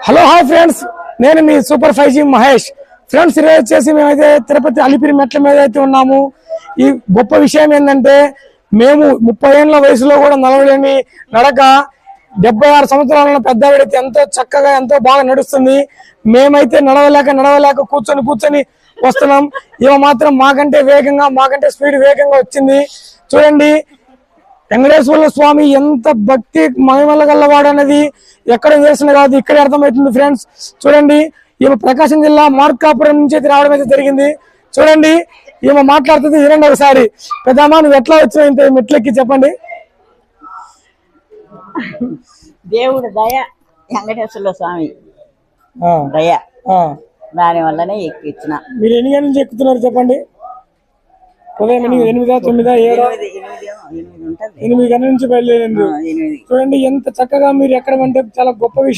Hello hi friends, నేను మీ super 5G Mahesh. Friends, ఈరోజు వచ్చేసి మేమైతే తిరుపతి అలిపిరి మెట్ల మీద అయితే ఉన్నాము. ఈ గొప్ప విషయం ఏంటంటే మేము 30 ఏళ్ల వయసులో కూడా నడవలేని నడక 76 సంవత్సరాల పెద్దవాడైతే ఎంతో చక్కగా ఎంతో బాగా నడుస్తుంది. మేమైతే నడవలేక కూర్చొని వస్తున్నాం. ఇవ మాత్రం మాకంటే వేగంగా మాకంటే స్పీడ్ వేగంగా వచ్చింది. చూడండి, వెంకటేశ్వర స్వామి ఎంత భక్తి మహిమల గల్లవాడు అనేది ఎక్కడ చేసిన కాదు, ఇక్కడే అర్థమవుతుంది. ఫ్రెండ్స్ చూడండి, ఈమె ప్రకాశం జిల్లా మార్కాపురం నుంచి అయితే రావడం అయితే జరిగింది. చూడండి, ఈమె మాట్లాడుతుంది, వినండి ఒకసారి. పెద్దమ్మా, నువ్వు ఎట్లా వచ్చినావు ఇంత మెట్లెక్కి చెప్పండి. దేవుడు దయ, వెంకటేశ్వర స్వామి దయ, దాని వల్లనే ఎక్కించిన. మీరు ఎన్ని గంటల నుంచి ఎక్కుతున్నారు చెప్పండి? ఉదయం 8, 9, 7, 8 గంటల నుంచి బయలుదేరింది. చూడండి ఎంత చక్కగా మీరు ఎక్కడ అంటే చాలా గొప్ప విషయం.